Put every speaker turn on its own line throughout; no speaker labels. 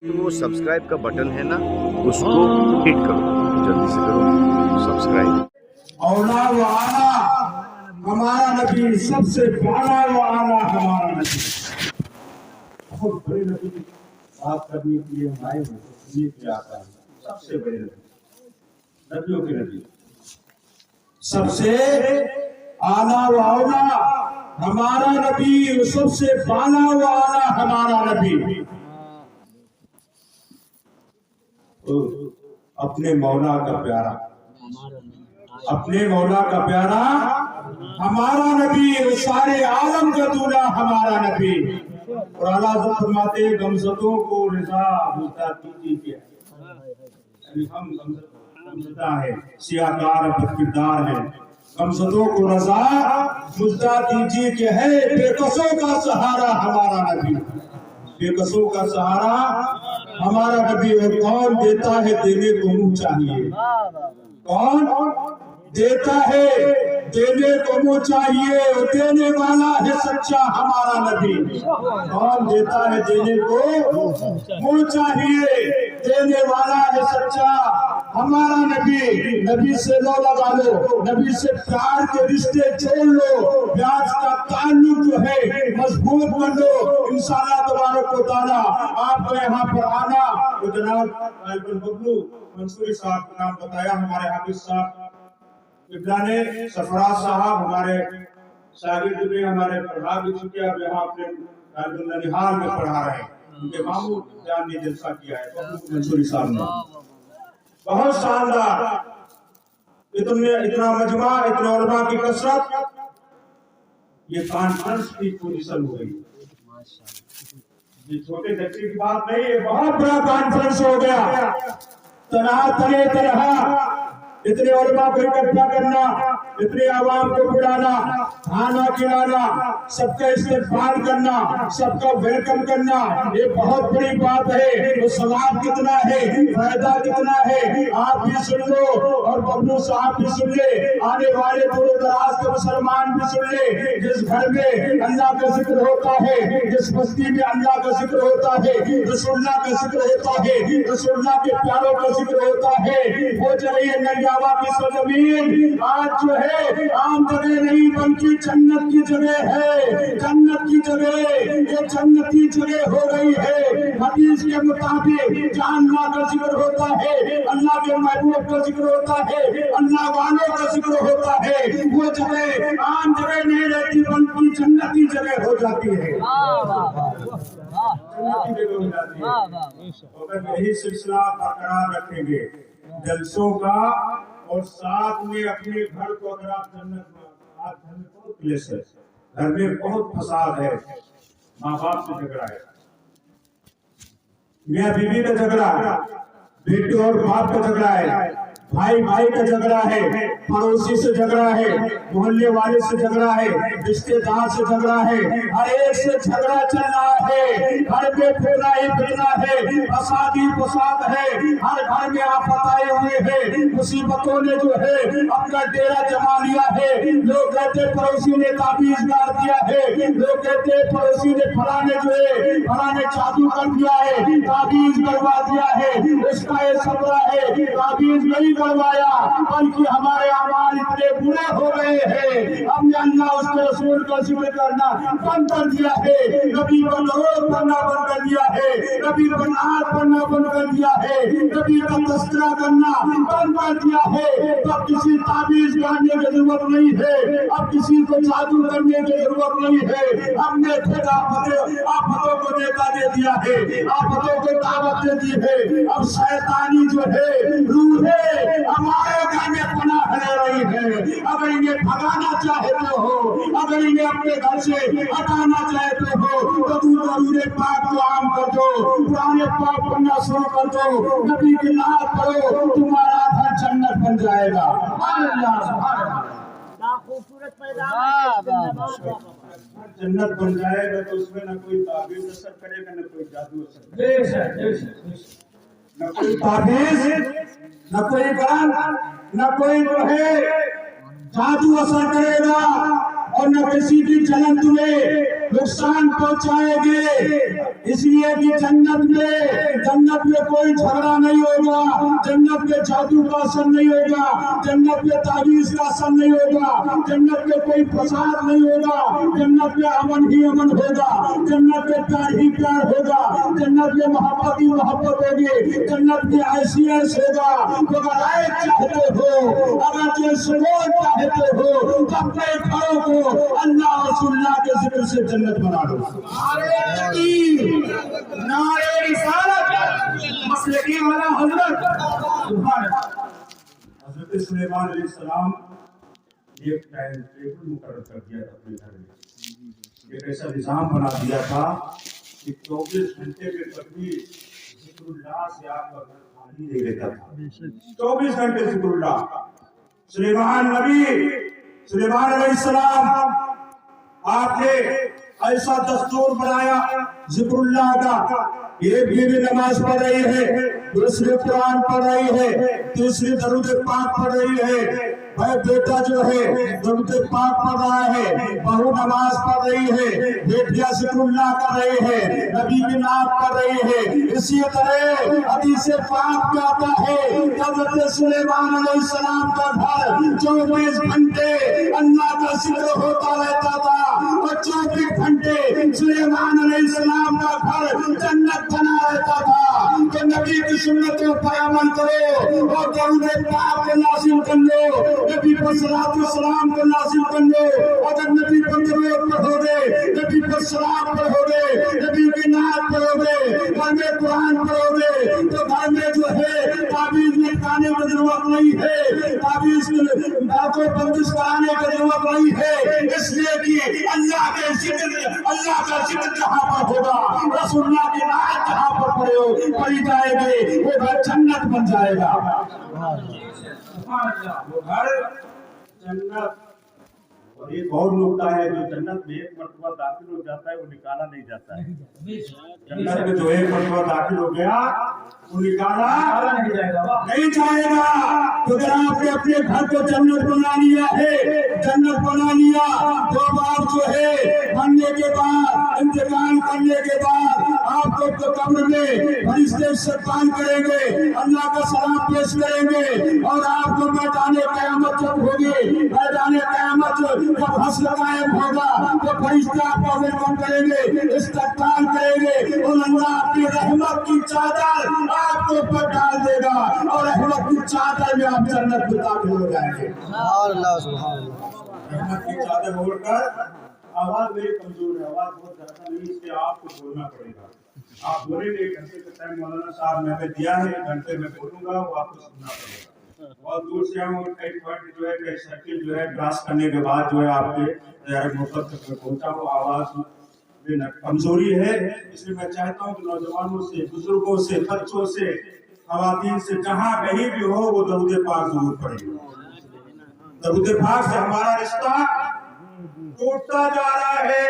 वो सब्सक्राइब का बटन है ना, उसको हिट करो, जल्दी से करो सब्सक्राइब।
औला व आला हमारा नबी, सबसे प्यारा व आला हमारा नबी। बहुत बड़े नबी की बात करने के लिए आए हैं, ये क्या आता है? सबसे बड़े नबी, नबियों के नबी, सबसे आला व औला हमारा नबी, सबसे बाला व आला हमारा नबी। तो अपने मौला का प्यारा, अपने मौला का प्यारा हमारा नबी, सारे आलम का दूल्हा हमारा नबी। और आला फरमाते गमज़दों को रज़ा मुझदा कीजिए। हम गमज़दा है, सियाकार बदकिरदार है, गमज़दों को रज़ा मुझदा दीजिए कि है बेकसों का सहारा हमारा नबी, बेकसों का सहारा हमारा नबी। और कौन देता है देने को मुंह चाहिए, कौन देता है देने को मुंह चाहिए, और देने वाला है सच्चा हमारा नबी। कौन देता है देने को मुंह चाहिए, देने वाला है सच्चा हमारा नबी। नबी से लो लगा लो, नबी से प्यार के रिश्ते जोड़ लो, प्यार का ताल्लुक जो है मजबूत कर लो। इंशाअल्लाह तबारक व तआला आपको यहाँ पर आना। तो जनाब बबलू मंसूरी साहब का नाम बताया, हमारे हाफिज साहब इब्ला ने, सरफराज साहब हमारे शागिर्द में, हमारे पढ़ा भी चुके, अब यहाँ अपने ननिहाल में पढ़ा रहे हैं। उनके मामू जान ने जलसा किया है बबलू मंसूरी साहब ने, बहुत शानदार। इतना मजमा, इतना उलमा की कसरत, ये कॉन्फ्रेंस की पोजीशन हो गई। ये छोटे बच्चे की बात नहीं है, बहुत बड़ा कॉन्फ्रेंस हो गया। तरह इतने उलमा को इकट्ठा करना, इतने आवाम को बुलाना, खाना खिलाना, सबका इस्तेमाल करना, सबका वेलकम करना, ये बहुत बड़ी बात है। तो सवाब कितना है, फायदा कितना है, आप भी सुन लो और बबलू साहब भी सुन ले, आने वाले दूर दराज के मुसलमान भी सुन ले। जिस घर में अल्लाह का जिक्र होता है, जिस बस्ती में अल्लाह का जिक्र होता है, रसूलुल्लाह का जिक्र होता है, रसूलुल्लाह के प्यारों का जिक्र होता है, वो जगह नैयावा की सरजमीन आज जो है आम जगह नहीं बल्कि जन्नत की जगह है, जन्नत की जगह, ये जन्नती जगह हो गई है। हदीस के मुताबिक जहाँ अल्लाह का जिक्र होता है, अल्लाह के महबूब का जिक्र होता है, अल्लाह वालों का जिक्र होता है, वो जगह आम जगह नहीं रहती बल्कि जन्नती जगह हो जाती है। अगर यही सिलसिला बरकरार रखेंगे जलसों का, और साथ में अपने घर को, अगर आप जन्नत में, आज घर में बहुत क्लेश है, घर में बहुत फसाद है, माँ बाप से झगड़ा है, मियाँ बीवी का झगड़ा है, बेटे और बाप का झगड़ा है, भाई भाई का झगड़ा है, पड़ोसी से झगड़ा है, मोहल्ले वाले से झगड़ा है, रिश्तेदार से झगड़ा है, हर एक से झगड़ा चल रहा है। घर में फिरना ही फिरना है, फसाद ही फसाद है, हर घर में आफत आए हुए हैं, मुसीबतों ने जो है अपना डेरा जमा लिया है। लोग कहते पड़ोसी ने ताबीज गाड़ दिया है, लोग कहते पड़ोसी ने फलाने जो है फलाने जादू कर दिया है, ताबीज गड़वा दिया है, इसका ये सबरा है। ताबीज नहीं गड़वाया, बल्कि हमारे अमाल इतने बुरे हो गए हैं, हमने अल्लाह उसके रसूल का जिक्र करना बंद कर दिया है, नबी पर रोज पढ़ना बंद कर दिया है, नबी पर नात पढ़ना बंद कर दिया है, नबी का तस्करा करना बंद कर दिया है। तो अब किसी ताबीज गाड़ने की जरूरत नहीं है, अब किसी को जादू करने की जरूरत नहीं है। हमने खुद आफतों को नेता दे दिया है, आफतों को दावत दे दी है। अब शैतानी जो है रूह है हमारे घर में पनाह ले रही है। अगर इन्हें भगाना चाहते हो, अगर इन्हें अपने घर से हटाना चाहते हो, तो तुम ज़रूर पाक को आम कर दो, पुराने पाक पढ़ना शुरू कर दो, नबी की नात पढ़ो, तुम्हारा घर जन्नत बन जाएगा। जन्नत बन जाएगा तो उसमें न कोई ताबीज असर करेगा, न कोई जादू असर करेगा, न कोई ताबीज, न कोई गान, न कोई जो है जादू असर करेगा। और न किसी की जलन तुम्हें नुकसान पहुंचाएंगे, इसलिए कि जन्नत में कोई झगड़ा नहीं होगा, जन्नत में जादू का असर नहीं होगा, जन्नत में तावीज का असर नहीं होगा, जन्नत में कोई प्रसाद नहीं होगा, जन्नत में अमन ही अमन होगा, जन्नत में प्यार ही प्यार होगा, जन्नत में मोहब्बत ही मोहब्बत होगी, जन्नत में ऐसी होगा। तो अगर आए चाहते हो, अगर जो सुकून चाहते हो, तो अपने घरों को अल्लाह रसूलुल्लाह के जिक्र से जन्नत बना लो। नारे तकबीर, नारे रिसालत, मसलकी वाला हजरत सुलेमान अलैहिस्सलाम एक टाइम टेबल मुकर्रर कर दिया था अपने घर में, एक ऐसा निजाम बना दिया था कि 24 घंटे में कभी जिक्रुल्लाह से आपका घर खाली नहीं रहता था। 24 घंटे जिक्रुल्लाह। सुलेमान अलैहिस्सलाम आपने ऐसा दस्तूर बनाया जिक्रुल्लाह का। एक बीवी नमाज पढ़ रही है, दूसरी कुरान पढ़ रही है, तीसरी दरूद पाक पढ़ रही है, भाई बेटा जो है दरूद पाक पढ़ रहा है, बहू नमाज पढ़ रही है, बेटियां जिक्रुल्लाह कर रही है, नबी की नात पढ़ रही है। इसी तरह हदीस पाक में आता है हज़रत सुलेमान अलैहिस्सलाम का घर 24 घंटे अल्लाह का जिक्र होता रहता था और 24 घंटे सुलेमान अलैहिस्सलाम का घर जन्नत बना रहता था। तो नबी की सुन्नतों पर अमल करो और दरूद पाक को नाज़िल कर लो, नबी पर सलात व सलाम को नाज़िल कर लो। अगर नबी पर दरूद पढ़ोगे, नबी पर सलाम पढ़ोगे, नबी की नात पढ़ोगे, घर में कुरान पढ़ोगे, तो घर में जो है ताबीज लटकाने की जरूरत नहीं है, ताबीज को बंदिश कराने की जरूरत नहीं है, इसलिए कि अल्लाह का जिक्र जहाँ पर होगा, रसूलुल्लाह की नात जहाँ पर पढ़ी जाएगी, वो घर जन्नत बन जाएगा। वो घर जन्नत। और एक और नुकता है, जो जन्नत में एक मर्तबा दाखिल हो जाता है वो निकाला नहीं जाता है। जन्नत में जो एक मर्तबा दाखिल हो गया वो निकाला नहीं जाएगा। तो अगर आपने अपने घर को जन्नत बना लिया है, जन्नत बना लिया, तो अब आप जो है बनने के बाद, इंतकाल करने के बाद आपको तो कब्र में फरिश्ते इस्तकबाल करेंगे, अल्लाह का सलाम पेश करेंगे और आपको मैदान क़यामत जब होगी, मैदान क़यामत जब हश्र कायम होगा, तो फरिश्ते आपका वेलकम करेंगे, इस्तकबाल करेंगे और अल्लाह अपनी रहमत की चादर आपके ऊपर डाल देगा और रहमत की चादर में आप जन्नत में दाखिल हो जाएंगे। रहमत की चादर ओढ़कर, आवाज मेरी कमजोर है, आवाज बहुत ज्यादा नहीं, इसलिए आपको बोलना पड़ेगा। आप बोलेंगे, एक घंटे का टाइम मौलाना साहब ने हमें दिया है, एक घंटे में बोलूंगा, वो आपको सुनना पड़ेगा। बहुत दूर से हम कई पॉइंट जो है, कई सर्किल जो है क्रॉस करने के बाद जो है आपके मुकद्दर तक पहुंचा, वो आवाज में कमजोरी है। इसलिए मैं चाहता हूँ कि नौजवानों से, बुजुर्गों से, बच्चों से, खवातीन से, जहाँ कहीं भी हो, वो दरूद पाक जरूर पढ़े। दरूद पाक से हमारा रिश्ता टूटता जा रहा है,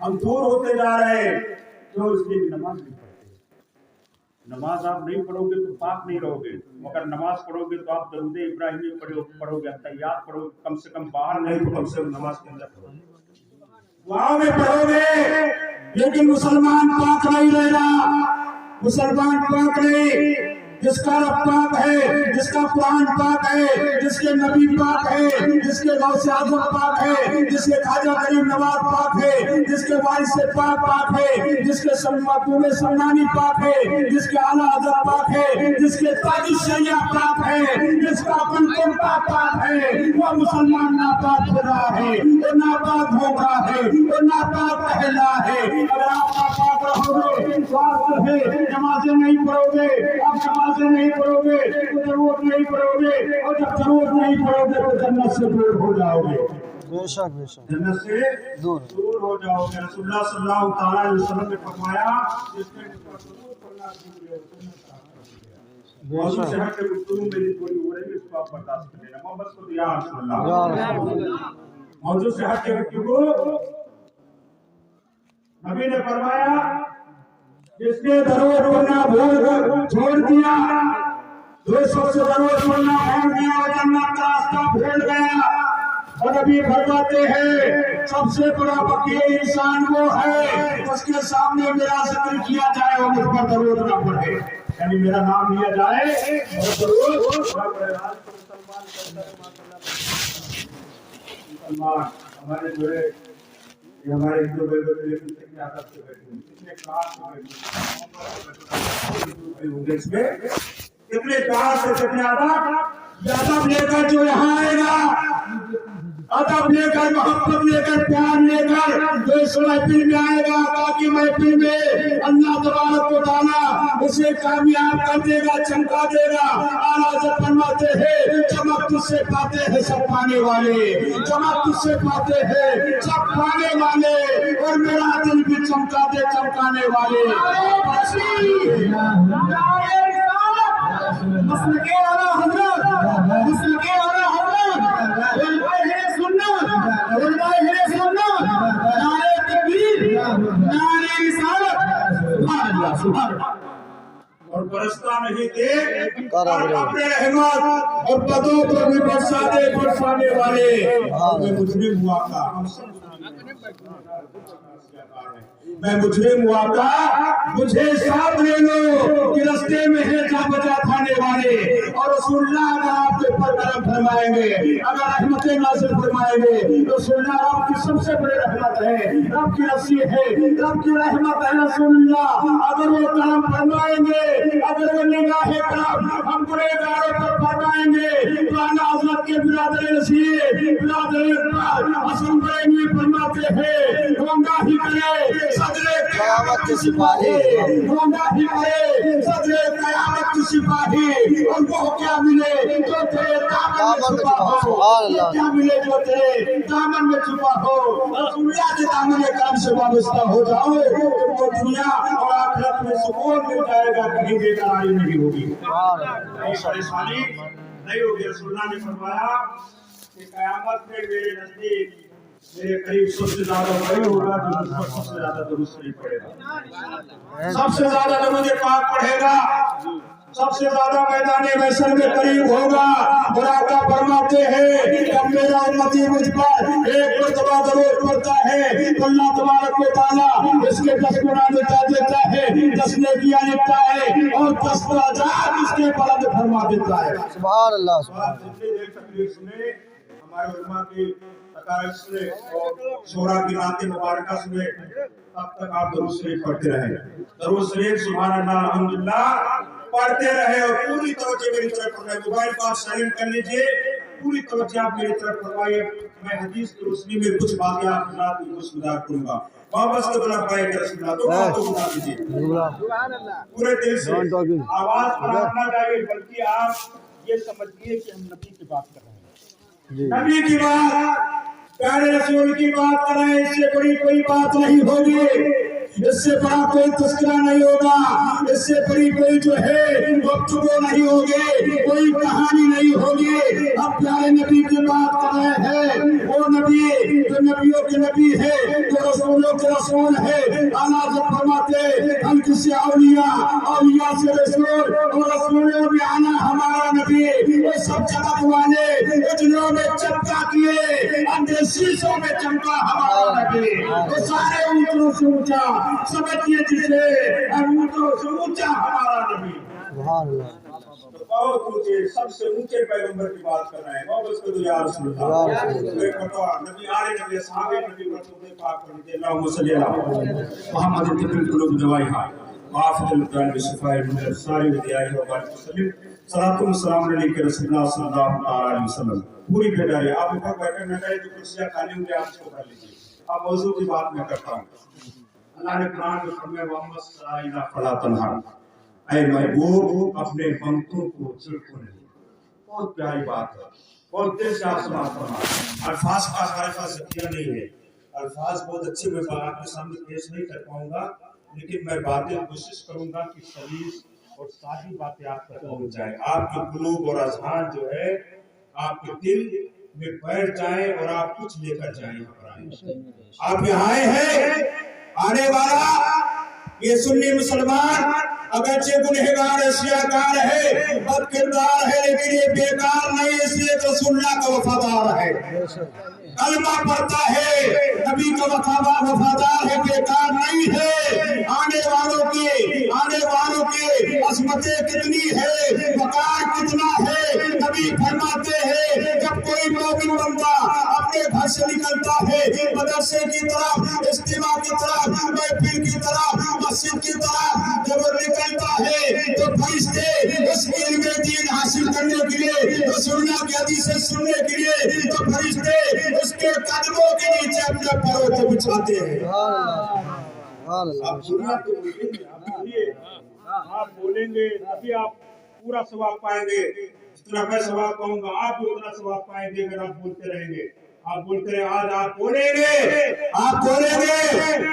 हम दूर होते जा रहे हैं, तो इसलिए नमाज नहीं पढ़ते। नमाज आप नहीं पढ़ोगे तो पाक नहीं रहोगे, मगर नमाज पढ़ोगे तो आप दरूद इब्राहिमी पढ़ोगे, तहियात पढ़ोगे, कम से कम बाहर नहीं तो कम से कम नमाज के अंदर पढ़ोगे, वहां में पढ़ोगे। लेकिन मुसलमान पाक नहीं रह रहा, मुसलमान पाक नहीं। जिसका रब पाक है, जिसका कुरान पाक है, जिसके नबी पाक है, जिसके गौसे आज़म पाक है, जिसके ख्वाजा गरीब नवाज पाक है, जिसके वारिस पाक है, जिसके महबूब सम्मानी पाक है, जिसके आला हज़रत पाक है, जिसके ताज शैया पाक है, जिसका कुल पाक है, वो मुसलमान नापाक हो रहा है, वो नापाक हो रहा है, वो नापाक पहला है। अगर आप नापाक रहोगे तो आप जो है नमाजें नहीं पढ़ोगे, आप नमाजें नहीं पढ़ोगे तो जरूरत नहीं पढ़ोगे, और जब जरूरत नहीं पढ़ोगे तो जन्नत से दूर हो जाओगे, बेशक बेशक जन्नत से दूर हो जाओगे। रसूलुल्लाह सल्लल्लाहु अलैहि वसल्लम ने फरमाया, जिसने मौजूद शहर के गुफ्तगू में जो थोड़ी हो रही है उसको आप बर्दाश्त कर लेना। मोहम्मद को या रसूलुल्लाह, मौजूद शहर के गुफ्तगू नबी ने फरमाया, जिसने दरूद पढ़ना भूल छोड़ दिया, जो सबसे दरूद पढ़ना भूल गया, वो जन्नत का रास्ता भूल गया। اور نبی فرماتے ہیں سب سے بڑا فقیر انسان وہ ہے اس کے سامنے میرا ذکر کیا جائے اور مجھ پر درود نہ پڑھے، یعنی میرا نام لیا جائے اور درود نہ پڑھے۔ مسلمان ہمارے جو ہے یہ ہمارے ہندو بھائی بہن کتنے عادت سے بیٹھے ہیں، کتنے کار سے بیٹھے ہیں، کتنے کار سے کتنے ادب لے کر جو یہاں آئے گا، ادب لے کر، محبت لے کر، پیار لے کر جو اس محفل میں آئے گا تاکہ محفل میں اللہ تبارک و تعالیٰ اسے کامیاب کر دے گا، چمکا دے گا۔ اعلیٰ حضرت فرماتے ہیں چمک تجھ سے پاتے ہیں سب پانے والے، چمک تجھ سے پاتے ہیں سب پانے والے، اور میرا دل بھی چمکا دے چمکانے والے۔ مسلک اعلیٰ حضرت، مسلک اعلیٰ حضرت، علماء سنت، علماء سنت، نعرہ تکبیر، نعرہ رسالت، سبحان اللہ سبحان اللہ۔ اور برستا نہیں تھے اور اپنے رحمت اور بدوں پر بھی برسانے والے۔ میں مجرم ہوا تھا، میں مجرم ہوا تھا، مجھے ساتھ لے لو کہ رستے میں ہے جا بجا کھانے والے، اور رسول اللہ اگر آپ کے پر کرم فرمائیں گے، اگر رحمتیں نازل فرمائیں گے، رسول اللہ آپ کی سب سے بڑی رحمت ہے، رب کی رسی ہے، رب کی رحمت ہے رسول اللہ۔ اگر وہ کرم فرمائیں گے، اگر وہ نگاہ کرم ہم گنہگاروں پر فرمائیں گے تو اعلیٰ حضرت کے برادر رسیے، برادر اقبال حسن بریلوی فرماتے ہیں روندا ہی کرے صدر قیامت کے سپاہی، روندا ہی کرے صدر قیامت کے سپاہی، اور وہ کیا ملے جو تیرے دامن میں چھپا ہو، کیا ملے جو تیرے دامن میں چھپا ہو۔ رسول اللہ کے دامن کرم سے وابستہ ہو جاؤ تو دنیا اور آخرت میں سکون مل جائے گا، کہیں بے قراری نہیں ہوگی، پریشانی نہیں ہوگی۔ رسول اللہ نے فرمایا کہ قیامت میں میرے نزدیک میرے قریب سب سے زیادہ وہی ہوگا جو مجھ پر سب سے زیادہ درود شریف پڑھے گا، سب سے زیادہ درود پاک پڑھے گا، سب سے زیادہ میدان محشر میں قریب ہوگا۔ اور آقا فرماتے ہیں جب میرا امتی مجھ پر ایک مرتبہ درود پڑھتا ہے تو اللہ تبارک و تعالیٰ اس کے 10 گناہ مٹا دیتا ہے، 10 نیکیاں لکھتا ہے، اور 10 درجات اس کے بلند فرما دیتا ہے۔ سبحان اللہ سبحان اللہ۔ جتنی دیر تقریر سنے ہمارے علماء کی تقاریر سنے اور شورا کی راتیں مبارکہ سنے، تب تک آپ درود شریف پڑھتے رہیں، درود شریف سبحان اللہ الحمدللہ پڑھتے رہے، اور پوری توجہ میری طرف فرمائے۔ موبائل کو آپ سائلنٹ کر لیجئے، پوری توجہ آپ میری طرف فرمائیے۔ میں حدیث کی روشنی میں کچھ باتیں آپ حضرات کو گزار کروں گا۔ واپس تو بنا پائے گا رسول اللہ، تو باتوں کو بتا دیجئے پورے دل سے، آواز بڑھانا چاہیے، بلکہ آپ یہ سمجھیے کہ ہم نبی کی بات کر رہے ہیں، نبی کی بات، پیارے رسول کی بات کر رہے ہیں۔ اس سے بڑی کوئی بات نہیں ہوگی، اس سے بڑا کوئی تذکرہ نہیں ہوگا، اس سے بڑی کوئی جو ہے گفتگو نہیں ہوگی، کوئی کہانی نہیں ہوگی۔ اب پیارے نبی کی بات کر رہے ہیں، وہ نبی جو نبیوں کے نبی ہے، جو رسولوں کے رسول ہے۔ اعلیٰ حضرت فرماتے ہم کسی اولیاء، اولیاء سے رسول، اور رسولوں میں آنا ہمارا نبی۔ وہ سب جگت والے اجلوں میں چمکا کیے، اندر شیشوں میں چمکا ہمارا نبی۔ وہ سارے اونچوں سے اونچا سمجھیے جسے اونچوں سے اونچا ہمارا نبی، سبحان اللہ، بہت اونچے، سب سے اونچے پیغمبر کی بات کر رہے ہیں۔ بہت اس کو تو یا رسول اللہ نبی آلے نبی اصحاب نبی مرتبہ پاک فرماتے اللہم صلی اللہ محمد تقبل قلوب جوائحہ وعافظ القلب بشفاء من الابصار ودیائہ وبارک وسلم صلاۃ و سلام علیک رسول اللہ صلی اللہ علیہ وسلم۔ پوری بیداری آپ اوپر بیٹھے نہ کریں، جو کرسیاں خالی ہوں گے آپ اس کو کر لیجیے۔ اب موضوع کی بات میں کرتا ہوں۔ اللہ نے قرآن میں فرمایا وَأَمَّا السَّائِلَ فَلَا تَنْهَرْ، اے محبوب اپنے بندوں کو چھڑکو نہیں۔ بہت پیاری بات ہے، بہت دل سے آپ سماعت فرمائیں۔ الفاظ کا ہمارے پاس ذخیرہ نہیں ہے، الفاظ بہت اچھے میں آپ کے سامنے پیش نہیں کر پاؤں گا، لیکن میں باتیں کوشش کروں گا کہ سلیس اور سادی باتیں آپ تک پہنچ جائیں، آپ کے قلوب اور اذہان جو ہے آپ کے دل میں بیٹھ جائیں اور آپ کچھ لے کر جائیں۔ آپ یہاں آئے ہیں، آنے والا یہ سنی مسلمان اگرچہ گنہگار ہے، سیاہکار ہے، بد کردار ہے، لیکن یہ بیکار نہیں، اس لیے رسول اللہ کا وفادار ہے، کلمہ پڑھتا ہے، نبی کا وفادار ہے، بیکار نہیں ہے۔ آنے والوں کی عظمتیں کتنی ہے، وقار کتنا ہے۔ نبی فرماتے ہیں جب کوئی مومن بندہ اپنے گھر سے نکلتا ہے مدرسے کی طرف، اجتماع کی طرف، محفل کی طرف، مسجد کی طرف جب وہ نکلتا ہے تو فرشتے اس علم دین حاصل کرنے کے لیے، رسول اللہ کی حدیثیں سننے کے لیے، تو فرشتے اس کے قدموں کے نیچے اپنے پروں کو بچھاتے ہیں۔
آپ بولیں گے تبھی آپ پورا ثواب پائیں گے، جتنا میں ثواب پاؤں گا آپ بھی اتنا ثواب پائیں گے اگر آپ بولتے رہیں گے۔ آپ بولتے رہے، آج آپ بولیں گے،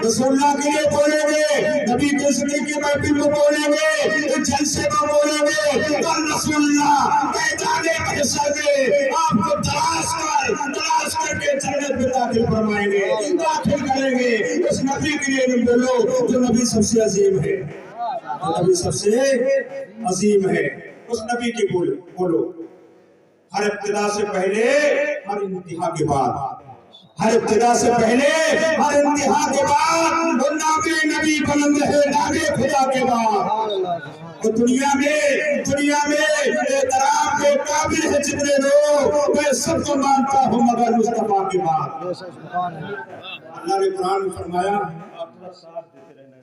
رسول اللہ کے لیے بولیں گے، نبی کے ذکر کی محفل میں بولیں گے، جلسے میں بولیں گے، تو رسول اللہ میدان محشر میں آپ کو تلاش کر کے جنت میں داخل فرمائیں گے، داخل کریں گے۔ اس نبی کے لیے بولو جو نبی سب سے عظیم ہے، نبی سب سے عظیم ہے، اس نبی کی بولو۔ ہر ابتدا سے پہلے، ہر انتہا کے بعد، ہر ابتدا سے پہلے، ہر انتہا کے بعد، وہ نام نبی بلند ہے، نام خدا کے بعد۔ اور دنیا میں احترام کے قابل ہے جتنے لوگ، میں سب کو مانتا ہوں مگر مصطفیٰ کے بعد۔ اللہ نے قرآن میں فرمایا، آپ کا ساتھ دیتے رہنا ہے،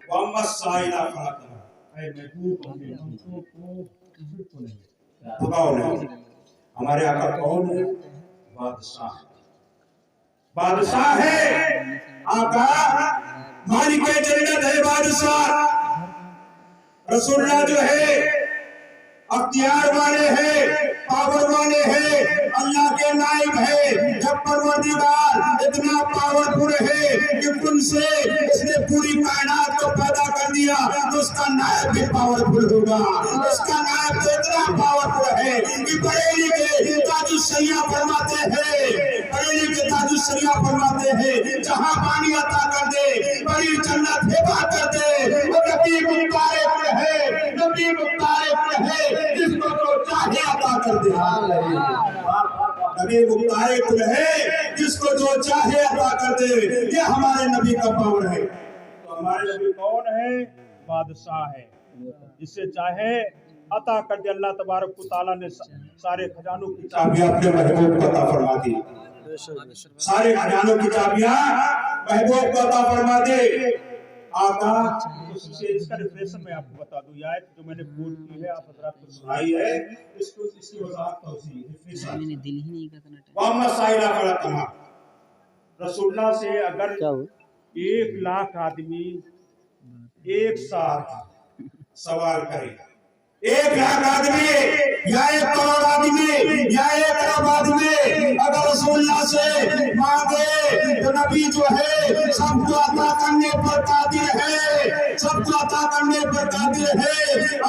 وَأَمَّا السَّائِلَ فَلَا تَنْهَرْ، اے محبوب ہمیں ہم کو بھگاؤ نہیں۔ ہمارے آقا کون ہے؟ بادشاہ ہے آقا، مالک جنت ہے، بادشاہ۔ رسول اللہ جو ہے اختیار والے ہیں، پاور والے ہیں، اللہ کے نائب ہے۔ جب پروردگار اتنا پاورفل ہے کہ ان سے اس نے پوری کائنات کو پیدا کر دیا، تو اس کا نائب بھی پاورفل ہوگا۔ اس کا نائب تو اتنا پاورفل ہے کہ بریلی کے تاج الشریعہ فرماتے ہیں جہاں پانی عطا کر دے، بڑی جنت ہبا کر دے۔ وہ نبی مبارک ہے، نبی مبارک ہے، جس کو تو چاہے عطا کر دے۔ نبی مبارک ہے، جس کو جو چاہے عطا کر دے۔ یہ ہمارے نبی کا پاور ہے۔ تو ہمارے نبی کون ہے؟ بادشاہ ہے، جس سے چاہے عطا کر دے۔ اللہ تبارک و تعالیٰ نے سارے خزانوں کی
چابیاں اپنے محبوب کو عطا فرما دی، سارے خزانوں کی چابیاں محبوب کو عطا فرما دے۔ آقا
اس کا ریفریشن میں آپ کو بتا دوں، یہ آیت جو میں نے کوٹ کی ہے آپ حضرات کو سنائی ہے، اس کی وضاحت توضیح رسول اللہ سے اگر 1,00,000 آدمی ایک ساتھ
سوال کرے، 1,00,000 آدمی یا 1 کروڑ آدمی یا 1 ارب آدمی اگر رسول اللہ سے مانگے تو نبی جو ہے سب کو عطا کرنے پر قادر ہے، سب کو عطا کرنے پر قادر ہے۔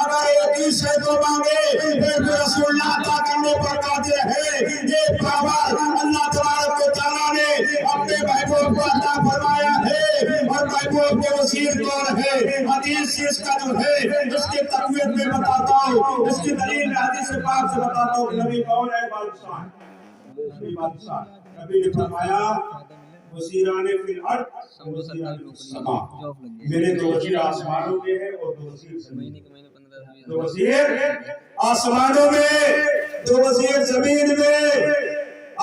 اگر ایک ہی سے تو مانگے پھر بھی رسول اللہ عطا کرنے پر قادر ہے۔ یہ پاور اللہ تبارک و تعالیٰ نے اپنے محبوب کو عطا فرمایا ہے، اور محبوب کے وزیر کون ہے؟ حدیث اس کا جو ہے اس کی تقویت میں بتاتا ہوں، اس کی دلیل میں حدیث پاک سے بتاتا ہوں کہ نبی کون ہے؟ بادشاہ، نبی بادشاہ۔ نبی نے فرمایا وزیران فی الارض وزیران فی السماء، میرے 2 وزیر آسمانوں میں ہیں اور 2 وزیر زمین میں۔ 2 وزیر آسمانوں میں، 2 وزیر زمین میں۔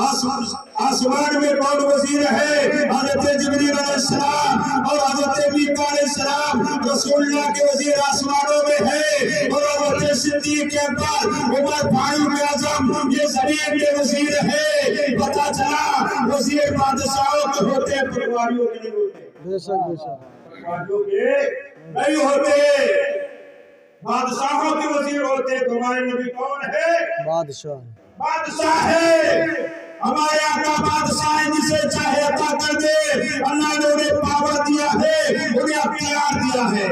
آسمان میں کون وزیر ہے؟ حضرت جبریل علیہ السلام اور حضرت میکا علیہ السلام۔ رسول اللہ کے وزیر آسمانوں میں ہے، اور حضرت صدیق اکبر، عمر فاروق اعظم یہ زمین کے وزیر ہے۔ پتہ چلا وزیر بادشاہوں کے ہوتے ہیں، پٹواریوں کے نہیں ہوتے، پٹواریوں کے نہیں ہوتے، بادشاہوں کے وزیر ہوتے۔ تمہارے نبی کون ہے؟ بادشاہ ہے۔ ہمارے آقا بادشاہ ہے، جسے چاہے عطا کر دے۔ اللہ نے انہیں پاور دیا ہے، انہیں اختیار دیا ہے۔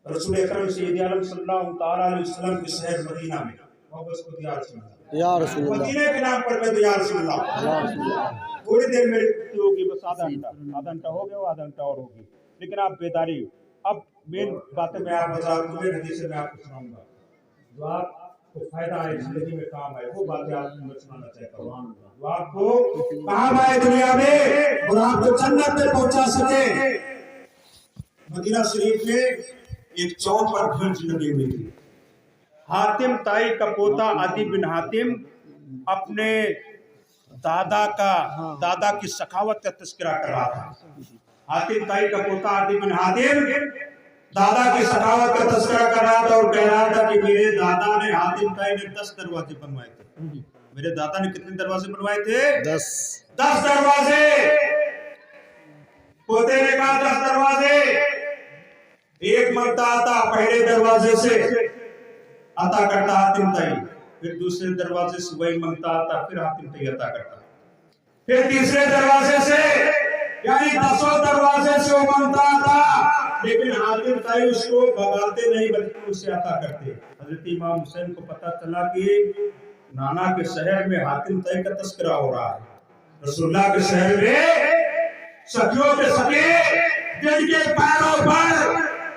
رسول اکرم سید عالم صلی اللہ تعالیٰ علیہ وسلم کے شہر مدینہ میں محبت کو یا رسول اللہ، مدینہ کے نام پر میں یا رسول اللہ
थोड़ी देर मेरी छुट्टी होगी, बस आधा घंटा हो गया, आधा घंटा और होगी, लेकिन आप बेदारी। अब मेन बातें मैं आप बता दूं, मेरे हदीस से मैं आपको सुनाऊंगा जो आपको फायदा है, जिंदगी में काम आए, वो बातें आपको मैं सुनाना चाहता हूँ जो आपको काम आए दुनिया में और आपको जन्नत में पहुंचा सके। मदीना शरीफ में एक चौक पर भीड़ लगी हुई थी। हातिम ताई का पोता आदि बिन हातिम अपने दादा की सखावत का तस्करा कर रहा था। हातिम ताई का पोता आदि बिन हातिम दादा की सखावत का तस्करा कर रहा था और कह रहा था कि मेरे दादा ने, हातिम ताई ने 10 दरवाजे बनवाए थे। मेरे दादा ने कितने दरवाजे बनवाए थे? 10 दरवाजे। पोते ने कहा 10 दरवाजे। एक मरता आता पहले दरवाजे से अता करता हातिम ताई, फिर दूसरे दरवाजे से वही मंगता आता, फिर हातिम ताई अता करता, फिर तीसरे दरवाजे से, यानी 10 दरवाजे से वो मंगता था, लेकिन हातिम ताई उसको भगाते नहीं बल्कि उसे अता करते। हजरत इमाम हुसैन को पता चला कि नाना के शहर में हातिम ताई का तस्करा हो रहा है। रसूलुल्लाह के शहर में सखियों के सखे जिनके पैरों पर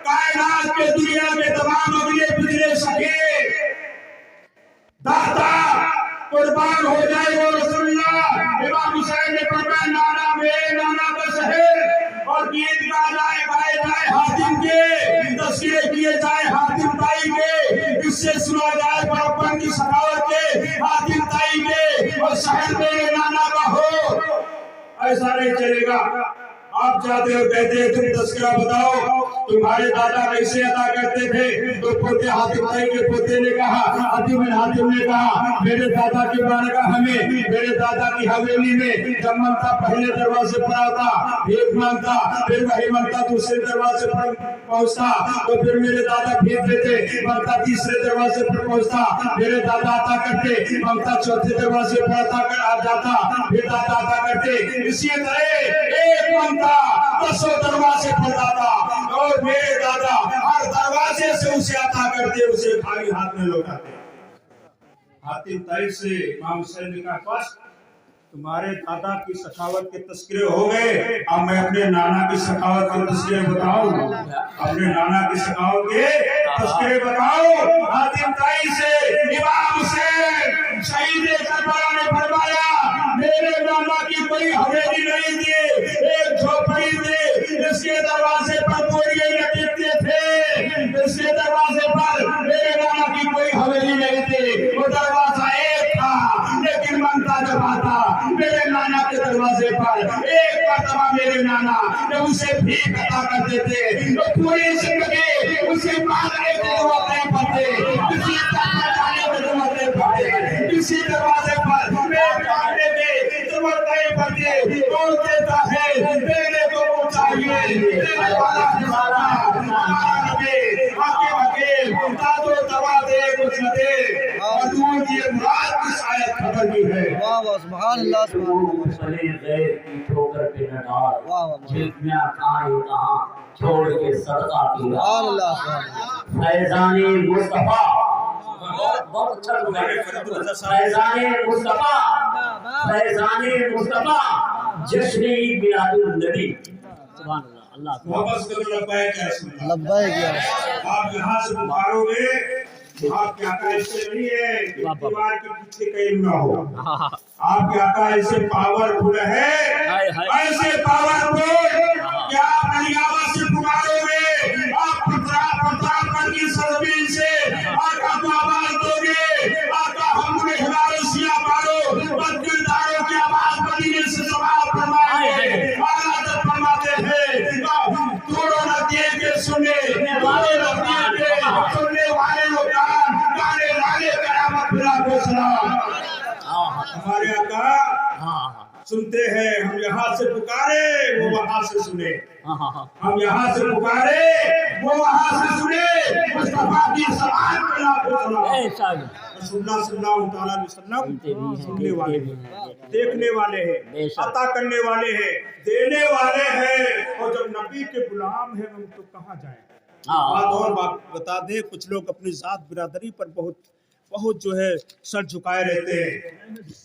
कायनात के दुनिया के तमाम अगले पिछले सके दाता कुर्बान हो जाए वो रसूलुल्लाह। इमाम हुसैन ने फरमाया नाना मेरे नाना का शहर, और गीत गाए जाए हातिम के, तस्करे किए जाए हातिम ताई के, इससे सुना जाए बड़प्पन की सखावत के हातिम ताई के, और शहर मेरे नाना का हो। ऐसा नहीं चलेगा। आप जाते हो कहते हैं तुम तस्करा बताओ, तुम्हारे दादा कैसे अदा करते थे? तो पोते हातिम ताई के पोते ने कहा, हातिम ने कहा मेरे दादा की बारगाह में, मेरे दादा की हवेली में जब मंगता पहले दरवाजे पर आता, भीख मांगता, फिर वही मंगता दूसरे दरवाजे पर पहुंचता, तो फिर मेरे दादा भीख देते, मंगता तीसरे दरवाजे पर पहुंचता, मेरे दादा अता करते, मंगता चौथे दरवाजे पर अता कर आ जाता, फिर दादा अता करते। इसी तरह एक मंगता 10 दरवाजे पर जाता, और मेरे दादा हर दरवाजे से उसे अता करते, उसे खाली हाथ में लौटाते। हातिम ताई से इमाम हुसैन ने कहा बस तुम्हारे दादा की सखावत के तस्करे हो गए, अब मैं अपने नाना की सखावत के तस्करे बताऊं, अपने नाना की सखावत के तस्करे बताऊं। हातिम ताई से इमाम हुसैन शहीद करबला ने फरमाया मेरे नाना की कोई हवेली नहीं थी, एक झोपड़ी थी, इसके दरवाजे पर कोई लटकते थे, इसके दरवाजे पर मेरे नाना की कोई हवेली नहीं थी, वो दरवाजा एक था, लेकिन मंगता जब आता मेरे नाना के दरवाजे पर एक मरतबा मेरे नाना जब उसे भीख अता करते थे तो पूरी जिंदगी उसे मांगने की जरूरत नहीं पड़ती, किसी जाने की जरूरत नहीं पड़ती, किसी दरवाजे पर मांगने की जरूरत नहीं पड़ती। कौन देता है देने को वो चाहिए, देने वाला हमारा नबी आके वकील दादो दवा दे कुछ न दे, और दूर की मुराद की शायद खबर भी है।
वाह वाह सुभान अल्लाह सुभान
छोड़ के सदका किया
अल्लाह
फैजाने मुस्तफा, बहुत अच्छा फैजाने मुस्तफा, फैजाने मुस्तफा जश्न मिलादुन नबी। सुभान अल्लाह अल्लाह
वापस करो लब्बैक या रसूल अल्लाह।
लब्बैक।
आप यहाँ से पुकारोगे आपके आका ऐसे नहीं है कि दीवार के पीछे कहीं ना हो, आपके आका ऐसे पावरफुल है, ऐसे पावरफुल कि आप अलियावा से पुकारोगे, आप प्रतापगढ़ की सरजमीन से आका को आवाज दोगे, आका हमने हिलारसिया मारो, बदकिरदारों की आवाज मदीने से जवाब फरमाएंगे। आला जब फरमाते हैं तोड़ो न दिए के सुने वाले न दिए के सुनने वाले लोग गाने वाले कयामत फिरा घोषणा। हमारे आका सुनते हैं, हम यहाँ से पुकारे वो वहाँ से सुने, हम यहाँ से पुकारे वो वहाँ से सुने, मुस्तफा की समान फिरा घोषणा। रसूलुल्लाह सल्लल्लाहु अलैहि वसल्लम सुनने वाले हैं, देखने वाले हैं, अता करने वाले हैं, देने वाले हैं, और जब नबी के गुलाम हैं हम तो कहाँ जाएं। बात और बात बता दें, कुछ लोग अपनी जात बिरादरी पर बहुत बहुत जो है सर झुकाए रहते हैं।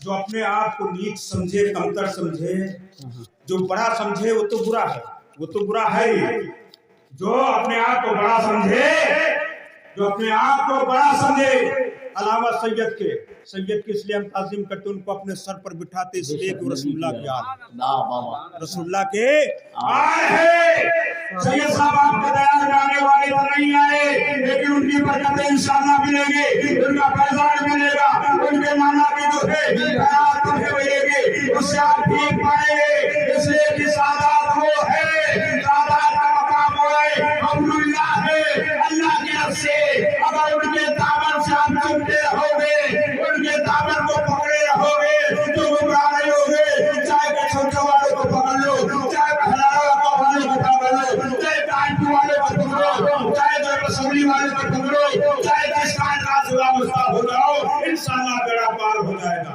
जो अपने आप को नीच समझे, कमतर समझे, जो बड़ा समझे वो तो बुरा है, वो तो बुरा है ही। जो अपने आप को बड़ा समझे, जो अपने आप को बड़ा समझे, अलावा सैयद के इसलिए हम ताज़ीम करते, उनको अपने सर पर बिठाते इसलिए कि रसूलुल्लाह के आल, रसूलुल्लाह के आल है। सैयद साहब आपके दया जाने वाले तो नहीं आए, लेकिन उनकी बरकतें इंशाअल्लाह मिलेंगे, उनका फैजान मिलेगा, उनके नाना की जो है खैरात तुम्हें मिलेगी, उससे आप ठीक पाएंगे। इसलिए कि सादात वो है, सादात का मकाम वो है, अब्दुल्लाह है, अल्लाह की तरफ से। अगर उनके दामन से आप चुपते रहोगे, उनके दामन को पकड़े रहोगे तो गुमराह नहीं होगे। चाहे के छोटे वालों को पकड़ लो, चाहे हलाला वालों को पकड़ लो, चाहे कांटू वालों को पकड़ो, चाहे असम्बली वालों को पकड़ो, चाहे किसान का सुला मुस्ताब हो जाओ, इंशाअल्लाह बेड़ा पार हो जाएगा।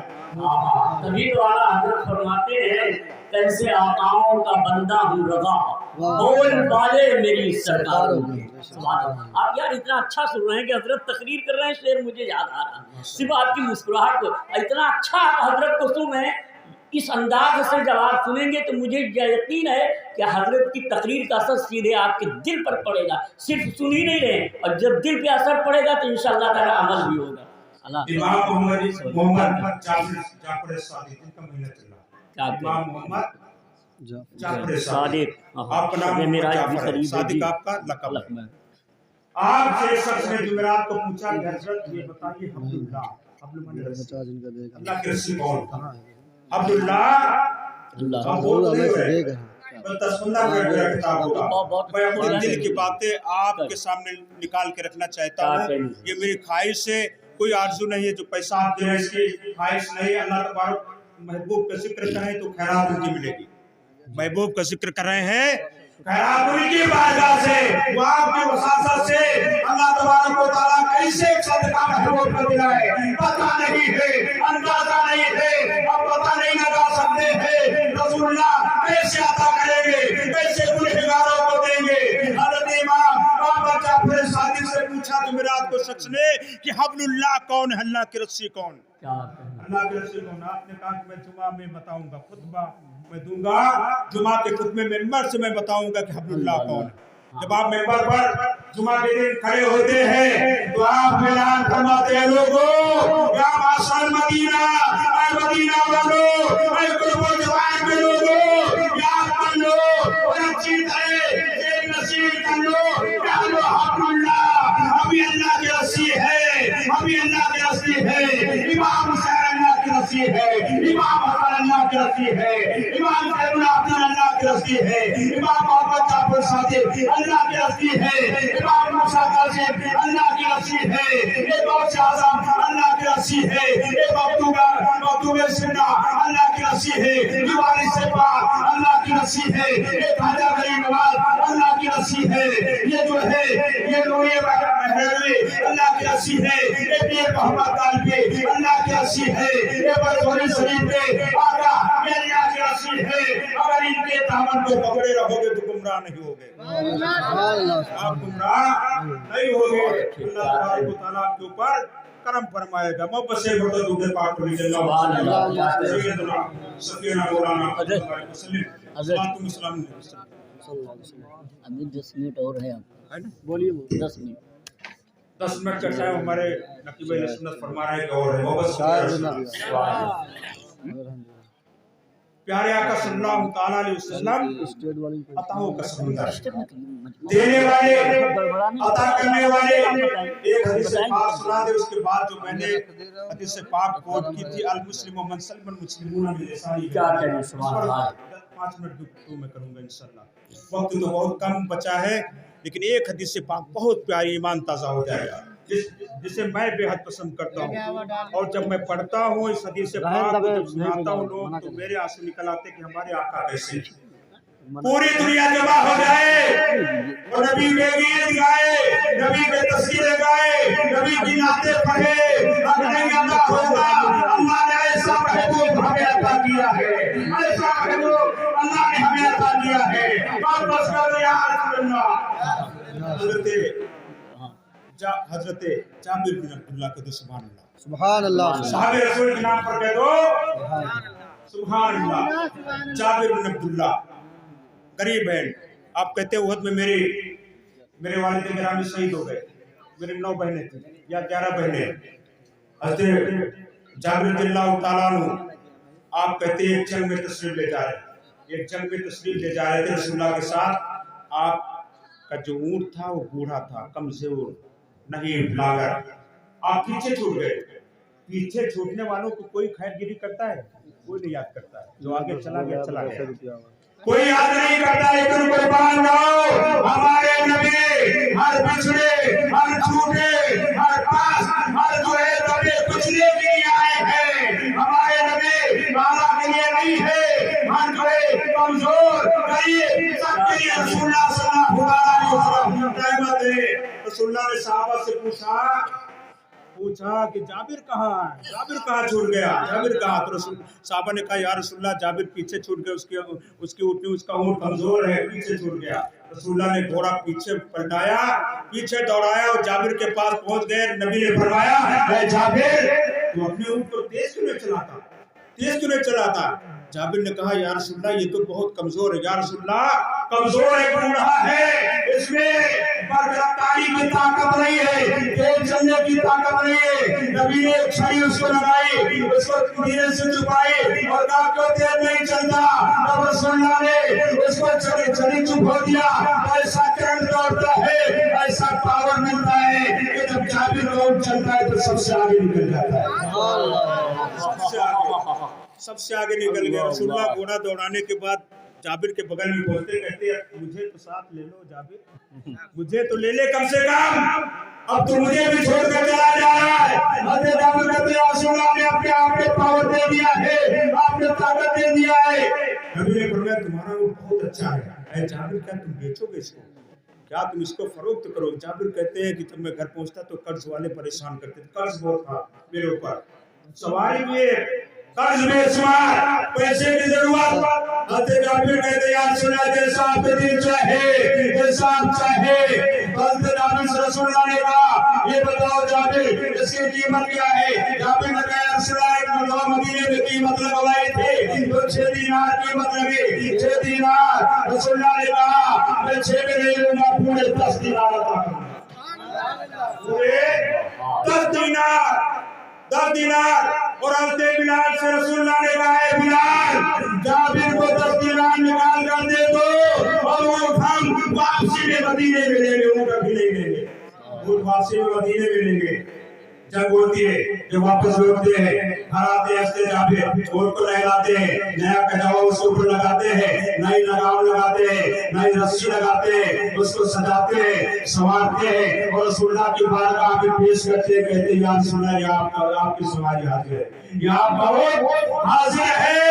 तभी तो आला हजरत फरमाते हैं, कैसे आकाओं का बंदा हूँ रज़ा, बोल वाले मेरी सरकार होगी। आप यार इतना अच्छा सुन रहे हैं कि हजरत तकरीर कर रहे हैं, शेर मुझे याद आ रहा, सिर्फ आपकी मुस्कुराहट को इतना अच्छा आप हजरत को सुन रहे हैं। इस अंदाज से जब आप सुनेंगे तो मुझे यकीन है कि हजरत की तकरीर का असर सीधे आपके दिल पर पड़ेगा। सिर्फ सुन ही नहीं रहे, और जब दिल पे असर पड़ेगा तो इंशाअल्लाह ताला अमल भी होगा।
इमाम मोहम्मद जाफर सादिक, इनका महीना चल रहा है। इमाम मोहम्मद जाफर सादिक, आपका नाम जाफर है, सादिक आपका लक़ब है। आपसे शख्स ने जुमेरात को पूछा कि हजरत ये बताइए अब्दुल्लाह, अल्लाह के रसूल कौन था? अब्दुल्लाह हम बोल नहीं रहे, बस 10-15 मिनट का किताब होगा। मैं अपने दिल की बातें आपके सामने निकाल के रखना चाहता हूँ। ये मेरी ख्वाहिश है, कोई आरज़ू नहीं है। जो पैसा आप दे रहे हैं इसकी ख्वाहिश नहीं है। अल्लाह तबारक महबूब का जिक्र करें तो खैरात उनकी मिलेगी। महबूब का जिक्र कर रहे हैं, खैरात उनकी बारगाह से, वो आपकी वसासत से अल्लाह तबारक व तआला कैसे सदका महबूब को दिलाए पता नहीं है, अंदाजा नहीं है, अब पता नहीं लगा सकते हैं। रसूलुल्लाह कैसे अता करेंगे, कैसे गुनहगारों को देंगे। हज़रत इमाम बाबा जाफर सादिक से पूछा जुमेरात को शख्स ने कि हब्लुल्लाह कौन है, अल्लाह की रस्सी कौन? अल्लाह की रस्सी कौन? आपने कहा कि मैं जुमा में बताऊंगा, खुतबा मैं दूंगा, जुमा के खुतबे मेंबर से मैं बताऊंगा कि हब्लुल्लाह कौन है। जब आप मेंबर पर जुमा के दिन खड़े होते हैं तो आप ऐलान फरमाते हैं, लोगों या माशर मदीना, ऐ मदीना वालों, ऐ कुर्बो जवान के लोगों, याद कर लो और अच्छी तरह जेब नसीब कर लो, कह लो हब्लुल्लाह अभी अल्लाह की रस्सी है, अभी अल्लाह की रस्सी है। इमाम हुसैन अल्लाह की रस्सी है, इमाम हसन अल्लाह की रस्सी है, इमाम ज़ैनुल आबिदीन अल्लाह की रस्सी है, इमाम मोहम्मद जाफर सादिक अल्लाह की रस्सी है, इमाम मूसा काज़िम अल्लाह की रस्सी है, ये गौस आज़म अल्लाह की रस्सी है, ये मखदूम सिन्ना अल्लाह की रस्सी है, ये वारिस पाक अल्लाह की रस्सी है, ये ख्वाजा गरीब नवाज अल्लाह की रस्सी है, ये जो है ये नूरी महरवी अल्लाह की रस्सी है, ये पीर मोहम्मद तालिबी अल्लाह की रस्सी है, ये बरसोरी शरीफ पे आका ये अल्लाह की रस्सी है। अगर इनके दामन को पकड़े रहोगे तो गुमराह नहीं होगे, आप गुमराह नहीं होगे। अल्लाह तबारक व तआला आपके ऊपर करम फरमाएगा। मोहब्बत से बोलो दूध पाक को सुभान अल्लाह सैयदना सफीना मौलाना सल्लल्लाहु अलैहि वसल्लम।
अभी 10 मिनट और है,
बोलिए
10 मिनट
10 मिनट का टाइम हमारे नकीब भाई सुन्नत फरमा रहे हैं और है मोहब्बत प्यारे आका सल्लल्लाहु तआला अलैहि वसल्लम अताओं का समंदर, देने वाले अता करने वाले। एक हदीस पाक सुना दे, उसके बाद जो मैंने हदीस पाक कोट की थी, अल मुस्लिम मन सल्मल मुस्लिमून मिन लिसानी, क्या करें सुभान अल्लाह। 5 मिनट तो मैं करूंगा इंशाअल्लाह, वक्त तो बहुत कम बचा है, लेकिन एक हदीस पाक बहुत प्यारी, ईमान ताज़ा हो जाएगा, जिसे मैं बेहद पसंद करता हूँ। और जब मैं पढ़ता हूँ इस हदीस पाक को, जब सुनाता हूँ लोग, तो मेरे आंसू निकल आते कि हमारे आका कैसे। पूरी दुनिया जमा हो जाए और नबी के गीत गाए, नबी के तस्वीरें गाए, नबी की नाते पढ़े, अल्लाह होगा। अल्लाह ने ऐसा महबूब हमें अता किया है, ऐसा महबूब अल्लाह ने हमें अता किया है। वापस कर दिया हजरत जाबिर बिन अब्दुल्लाह को, सुभान अल्लाह।
سبحان اللہ
صحابہ رسول کے نام پر کہہ دو سبحان اللہ. جابر بن عبداللہ غریب ہیں. آپ کہتے ہیں احد میں میرے والد گرامی شہید ہو گئے. میرے 9 بہنیں تھیں یا 11 بہنیں. حضرت جابر رضی اللہ تعالیٰ عنہ آپ کہتے ہیں ایک جنگ میں تشریف لے جا رہے تھے رسول اللہ کے ساتھ. آپ کا جو اونٹ تھا وہ بوڑھا تھا, کمزور, نہیں لاغر. آپ پیچھے چھوٹ گئے. پیچھے چھوٹنے والوں کو کوئی خیر گیری کرتا ہے؟ کوئی نہیں یاد کرتا. جو آگے چلا گیا کوئی یاد نہیں کرتا. لیکن قربان جاؤ ہمارے نبی ہر بچڑے, ہر چھوٹے, ہر پاس, ہر جو ہے دبے کچلے کے لیے آئے ہیں. ہمارے نبی مالا کے لیے نہیں ہے, ہر جو ہے کمزور غریب سب کے لیے رسول اللہ صلی اللہ علیہ وسلم رحمت ہے. رسول اللہ نے صحابہ سے پوچھا کہ جابر کہاں چھوٹ گیا, جابر کہاں؟ تو صحابہ نے کہا یا رسول اللہ جابر پیچھے چھوٹ گیا, اس کی اونٹنی, اس کا اونٹ کمزور ہے, پیچھے چھوٹ گیا. رسول اللہ نے گھوڑا پیچھے پلٹایا, پیچھے دوڑایا اور جابر کے پاس پہنچ گئے. نبی نے فرمایا اے جابر تو اپنے اونٹ کو تیز کیوں نہیں چلاتا؟ جابر نے کہا یا رسول اللہ یہ تو بہت کمزور ہے. یا رسول اللہ کمزور ہے, بوڑھا ہے, اس میں برکتاری کی طاقت نہیں ہے, تیز چلنے کی طاقت نہیں ہے. نبی نے چھری اس کو لگائی, اس کو دھیرے سے چھپائی اور کہا کیوں تیز نہیں چلتا؟ تب رسول اللہ نے اس کو چھری چپ ہو دیا. ایسا کرنٹ دوڑتا ہے, ایسا پاور ملتا ہے کہ جب جابر روڈ چلتا ہے تو سب سے آگے نکل جاتا ہے. سب سے آگے نکل گیا. رسول اللہ گھوڑا دوڑانے کے بعد جابر کے بغل میں پہنچتے کہتے مجھے تو ساتھ لے لو جابر, مجھے تو لے لے کم سے کم, اب تو مجھے بھی چھوڑ کر چلا جا رہا ہے. حضرت جابر کہتے ہیں رسول اللہ نے اپنے آپ کے پاور دے دیا ہے, آپ نے طاقت دے دیا ہے. نبی نے فرمایا تمہارا وہ بہت اچھا ہے. اے جابر کیا تم بیچو گے اس کو؟ کیا تم اس کو فروخت کرو؟ جابر کہتے ہیں کہ جب میں گھر پہنچتا تو قرض والے پریشان کرتے, قرض بہت تھا میرے اوپر, سواری بھی قرض میں شمار, پیسے کی ضرورت. حضرت جابر کہتے ہیں یا رسول اللہ جیسا آپ کے دل چاہے, جیسا آپ چاہے. حضرت جابر سے رسول اللہ نے کہا یہ بتاؤ جابر اس کی قیمت کیا ہے؟ جابر نے کہا یا رسول اللہ ایک مرتبہ مدینے میں قیمت لگوائی تھی تو 6 دینار قیمت لگی, 6 دینار. رسول اللہ نے کہا میں 6 میں نہیں لوں گا, پورے 10 دینار عطا کروں, پورے 10 دینار. اور حضرت بلال سے رسول اللہ نے کہا ہے بلال جابر کو 10 دینار نکال کر دے دو اور وہ ہم واپسی میں مدینے میں لیں گے, وہ کبھی نہیں لیں گے, وہ واپسی میں مدینے میں لیں گے. جب ہوتی ہے جو واپس لوٹتے ہیں گھر آتے ہیں ہنستے جابر, اونٹ کو نہلاتے ہیں, نیا کجاوا اس کے اوپر لگاتے ہیں, نئی لگام لگاتے ہیں, نئی رسی لگاتے ہیں, اس کو سجاتے ہیں, سنوارتے ہیں اور رسول اللہ کی بارگاہ میں پیش کرتے ہیں. کہتے ہیں یا رسول اللہ یہ آپ کی سواری حاضر ہے, یہاں بہت حاضر ہے.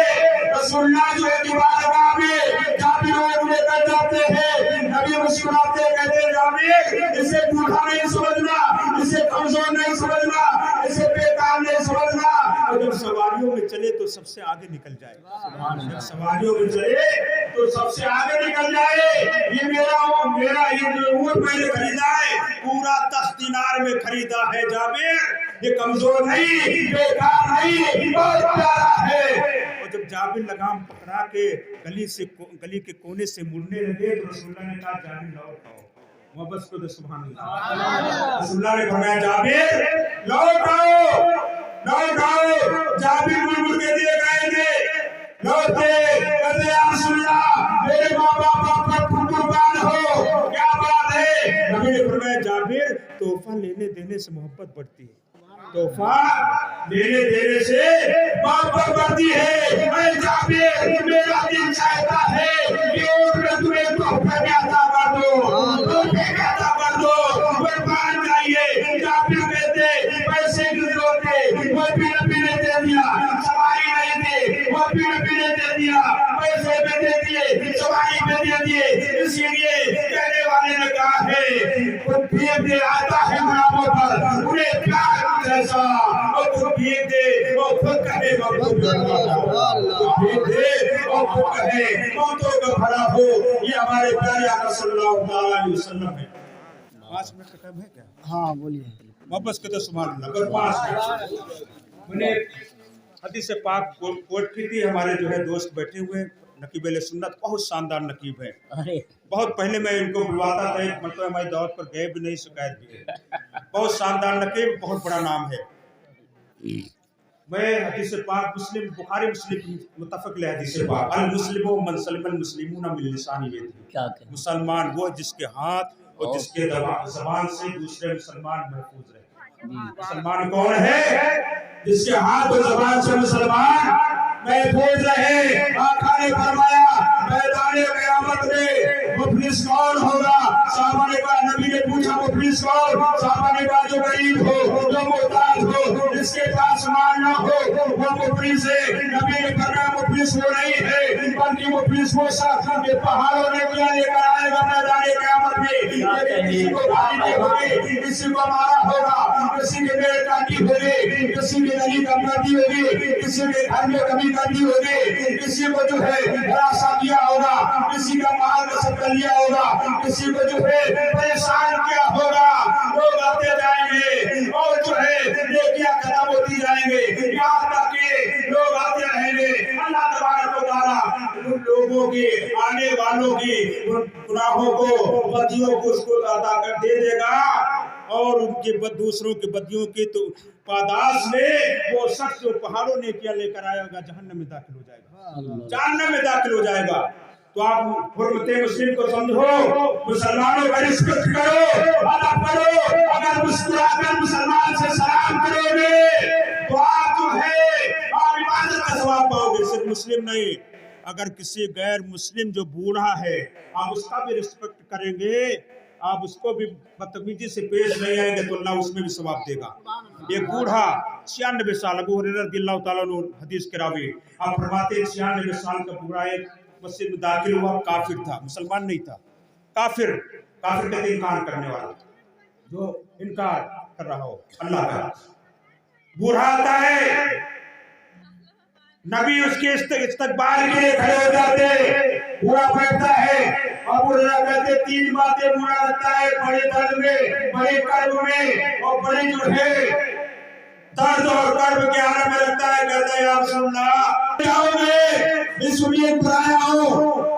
رسول اللہ جو ہے بارگاہ میں جابر کو لے کر جاتے ہیں. نبی مسکراتے کہتے ہیں جابر اسے بوڑھا نہیں سمجھنا, اسے کمزور نہیں سمجھنا, اسے بیکار نہیں سمجھنا. اور جب سواریوں میں چلے تو سب سے آگے نکل جائے, جب سواریوں میں چلے تو سب سے آگے نکل جائے. یہ میرا یہ جو اونٹ میں نے خریدا ہے پورا 10 دینار میں خریدا ہے جابر, یہ کمزور نہیں, بیکار نہیں, بہت پیارا ہے. اور جب جابر لگام پکڑا کے گلی کے کونے سے مڑنے لگے تو رسول اللہ نے کہا جابر لوٹ آؤ, محبت کو دے سبحان اللہ. رسول اللہ نے فرمایا جابر لوٹ آؤ, لوٹ آؤ. جابر مڑ کے دیے گئے تھے, لوٹے کہتے یا رسول اللہ میرے ماں باپ آپ کا قربان ہو, کیا بات ہے؟ نبی نے فرمایا جابر تحفہ لینے دینے سے محبت بڑھتی ہے, تحفہ لینے دینے سے محبت بڑھتی ہے. اے جابر میرا دل چاہتا ہے کہ اونٹ میں تمہیں تحفہ میں عطا کر دو, تحفے میں عطا کر دو, قربان جائیے. جابر کہتے پیسے کی ضرورت ہے, وہ بھی نبی نے دے دیا, سواری نہیں تھی وہ بھی نبی نے دے دیا, پیسے بھی دے دیے, سواری بھی دے دیے. اسی لیے کہنے والے نے کہا ہے خود بھیگ دے آتا ہے غلاموں پر انہیں پیار جیسا, اور خود بھیگ دے اور خود کہے خود بھیگ دے اور خود کہے موتوں کا بھلا ہو. یہ ہمارے پیارے آقا صلی اللہ علیہ وسلم ہے. 5 منٹ کا ٹائم ہے کیا؟
ہاں بولیے.
वापस कहते सुभान अल्लाह। अगर पास मैंने हदीस पाक कोट की थी, हमारे जो है दोस्त बैठे हुए नकीब अहले सुन्नत, बहुत शानदार नकीब है।
अरे
बहुत पहले मैं इनको बुलवाता था, एक मतलब हमारी दावत पर गए भी नहीं, शिकायत भी है। बहुत शानदार नकीब, बहुत बड़ा नाम है। मैं हदीस पाक मुस्लिम बुखारी मुस्लिम मुत्तफक ले हदीस पाक, अल मुस्लिमु मन सलिमल मुस्लिमून मिन लिसानिही,
क्या करें,
मुसलमान वो जिसके हाथ और जिसके जबान से दूसरे मुसलमान महफूज रहे। मुसलमान कौन है?
जिसके हाथ और जबान से मुसलमान महफूज रहे। आका ने फरमाया मैदान क़यामत में मुफलिस कौन होगा? साहबा ने कहा, नबी ने पूछा मुफलिस कौन? साहबा ने कहा जो गरीब हो, जो मोहताज हो, जिसके पास माल न हो, वो मुफलिस है। नबी ने फरमाया मुफलिस वो नहीं है, बल्कि मुफलिस वो शख्स जो पहाड़ों ने क्या लेकर आएगा मैदान क़यामत में। किसी को गाली होगी, किसी को मारा होगा, किसी के पेड़ काटी होगी, किसी के गली कमती होगी, किसी के घर में कमी करनी होगी, किसी को जो है हरासा किया होगा, किसी का माल नस्ब कर लिया होगा, किसी को जो है परेशान किया होगा। लोग आते जाएंगे और जो है नेकियां खत्म होती जाएंगे, यहाँ तक कि लोग आते रहेंगे। अल्लाह तबारक व तआला उन लोगों की, आने वालों की गुनाहों को, बदियों को उसको अदा कर दे देगा, और उनके दूसरों के बदियों के तो पादाश में वो शख्स जो पहाड़ों ने किया लेकर आएगा जहन्नम में दाखिल हो जाएगा, जहन्नम में दाखिल हो जाएगा। तो आप हुर्मते मुस्लिम को समझो, मुसलमानों का रिस्पेक्ट करो, अदब करो। अगर मुस्कुराकर मुसलमान से सलाम करोगे तो आप जो है आप इबादत का सवाब पाओगे। सिर्फ मुस्लिम नहीं, अगर किसी गैर मुस्लिम जो बूढ़ा है आप उसका भी रिस्पेक्ट करेंगे, आप उसको भी बदतमीजी से पेश नहीं आएंगे तो अल्लाह उसमें भी सवाब देगा। एक बूढ़ा 96 साल, अबू हुरैरा रज़ियल्लाहु ताला अन्हु हदीस के रावी, आप फरमाते हैं 96 साल का बूढ़ा एक मस्जिद में दाखिल हुआ, काफिर था, मुसलमान नहीं था, काफिर। काफिर कहते इनकार करने वाला, जो इनकार कर रहा हो अल्लाह का। बूढ़ा आता है, नबी उसके इस्तकबाल के लिए खड़े हो जाते, बूढ़ा बैठता है, अबू हुरैरा कहते 3 बातें बूढ़ा रखता है, बड़े दर्द में, बड़े कर्ब में और बड़े जो है दर्द और कर्ब के आलम में रखता है। कहता है या रसूलल्लाह जाओगे इस उम्मीद पर आया हो।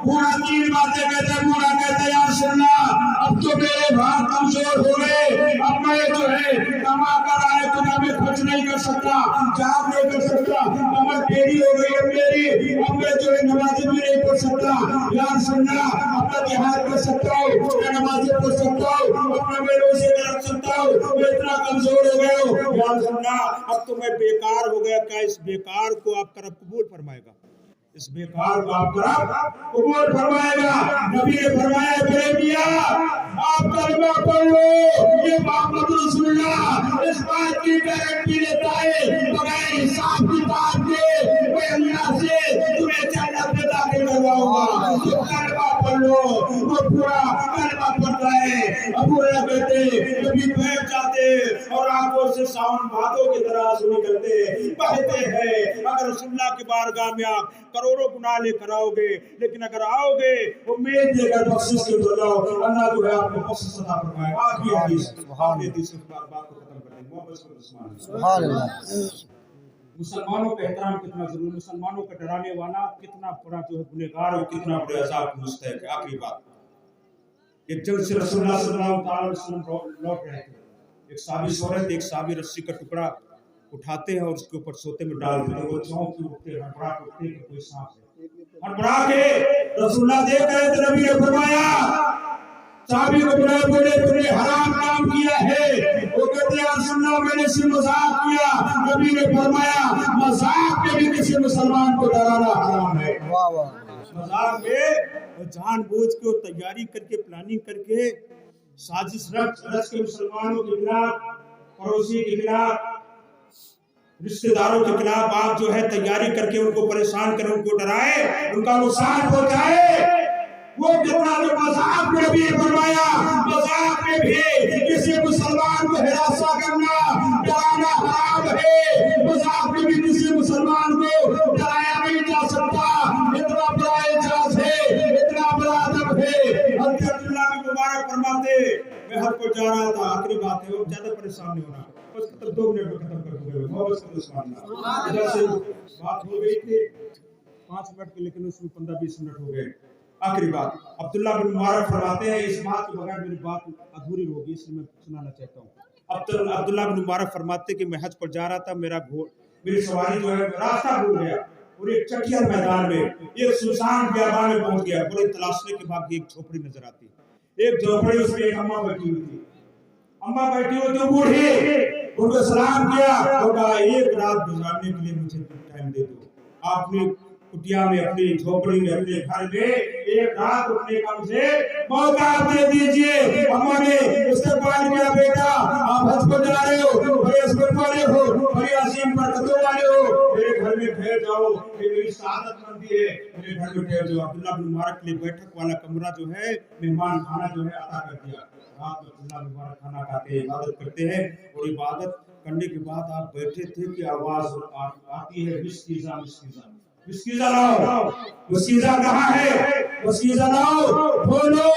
बूढ़ा 3 बातें कहता है, बूढ़ा कहता है या रसूलल्लाह अब तो मेरे भाग कमजोर हो गए, अब मैं जो है कमा कर आए तो मैं कुछ नहीं कर सकता, जॉब नहीं कर सकता, कमर टेढ़ी हो गई है मेरी, अब मैं जो है नमाज़ें भी नहीं पढ़ सकता। या रसूलल्लाह अपना जिहाद कर सकता हूँ, मैं नमाज़ें पढ़ सकता हूँ, अपना मैं रोज़े रख सकता हूँ, मैं इतना कमजोर हो गया हूँ। या रसूलल्लाह अब तो मैं बेकार हो गया, क्या इस बेकार को आप करब कबूल फरमाएगा? इस बेकार को आप करब कबूल फरमाएगा? नबी ने फरमाया मेरे मियां आप कलमा पढ़ लो, ये मोहम्मद रसूलुल्लाह इस बात की गारंटी देता है बगैर हिसाब किताब के मैं अल्लाह से तुम्हें जन्नत में दाखिल करवाऊंगा। तो कलमा पढ़ लो। वो पूरा कलमा पढ़ता है। अबू हुरैरा कहते कभी बैठ जाते और आंखों से सावन भादों की तरह आंसू निकलते बहते हैं। अगर रसूलुल्लाह की बारगाह में आप करोड़ों गुनाह लेकर आओगे, लेकिन अगर आओगे उम्मीद लेकर बख्शिश के तो लो, अल्लाह जो है आपको बख्शिश अता फरमाएगा। आखिरी हदीस इस बात को खत्म कर देंगे। सुभान अल्लाह। मुसलमानों का एहतराम कितना जरूरी, मुसलमानों का डराने वाला कितना बड़ा जो है गुनहगार और कितना बड़े अज़ाब का मुस्तहिक है। आखिरी बात, एक जंग से रसूलुल्लाह सल्लल्लाहु अलैहि वसल्लम लौट रहे थे। एक साबी सो रहे थे, एक साबी रस्सी का टुकड़ा उठाते हैं और उसके ऊपर सोते में डाल देते हैं। वो चौंक के उठते, हड़बड़ा के उठते कि कोई सांप है। हड़बड़ा के रसूलुल्लाह देख रहे थे, नबी ने फरमाया साबी को बुलाए, बोले तुमने हराम काम किया है। वो कहते हैं रसूलुल्लाह मैंने सिर्फ मजाक किया। नबी ने फरमाया मजाक में भी किसी मुसलमान को डराना हराम है। मजाक में जानबूझ के तैयारी करके प्लानिंग करके साजिश रच के मुसलमानों के खिलाफ, पड़ोसी के खिलाफ, रिश्तेदारों के खिलाफ आप जो है तैयारी करके उनको परेशान करें, उनको डराए, उनका नुकसान पहुंचाए। वो कितना जो मजाक में भी फरमाया, मजाक में भी किसी मुसलमान को हिरासा करना डराना हराम है। मजाक में भी किसी मुसलमान को डराया नहीं जा सकता। इतना बड़ा एजाज है, इतना बड़ा अदब है।
अब्दुल्ला बिन मुबारक फरमाते मैं हज पर जा रहा था, आखिरी बात है, वो ज्यादा परेशान नहीं होना, बस खत्म 2 मिनट में खत्म कर दूंगे, मोहब्बत से सुभान अल्लाह। इधर से बात हो गई थी 5 मिनट की, लेकिन उसमें 15-20 मिनट हो गए। आखिरी बात अब्दुल्ला बिन मुबारक फरमाते हैं, इस बात के बगैर मेरी बात अधूरी होगी, इसलिए मैं सुनाना चाहता हूँ। अब्दुल्ला बिन मुबारक फरमाते कि मैं हज पर जा रहा था, मेरी सवारी जो है रास्ता भूल गया और एक चटिया मैदान में, एक सुनसान बियाबान में पहुंच गया। बड़े तलाशने के बाद एक झोपड़ी नजर आती, एक झोपड़ी, उसमें एक अम्मा बैठी हुई थी। अम्मा बैठी हुई थी बूढ़ी, उनको सलाम किया और कहा एक रात गुजारने के लिए मुझे टाइम दे दो। आपने कुटिया में, अपनी झोपड़ी में, अपने घर में एक रात रुकने का मुझे मौका दे दीजिए। अम्मा ने इस्तकबाल किया, बेटा आप हज पर जा रहे हो, बड़े अस्पत वाले हो, बड़ी अजीम बरकतों वाले हो, मेरे घर में ठहर जाओ, ये मेरी शहादत मंदी है, मेरे घर में ठहर जाओ। अब्दुल्ला बिन मुबारक के लिए बैठक वाला कमरा जो है, मेहमान खाना जो है अता कर दिया। रात में अब्दुल्ला बिन मुबारक खाना खाते हैं, इबादत करते हैं, और इबादत करने के बाद आप बैठे थे कि आवाज आती है, मिस्कीजा मिस्कीजा मिस्कीजा लाओ, मिस्कीजा कहाँ है, मिस्कीजा लाओ, बोलो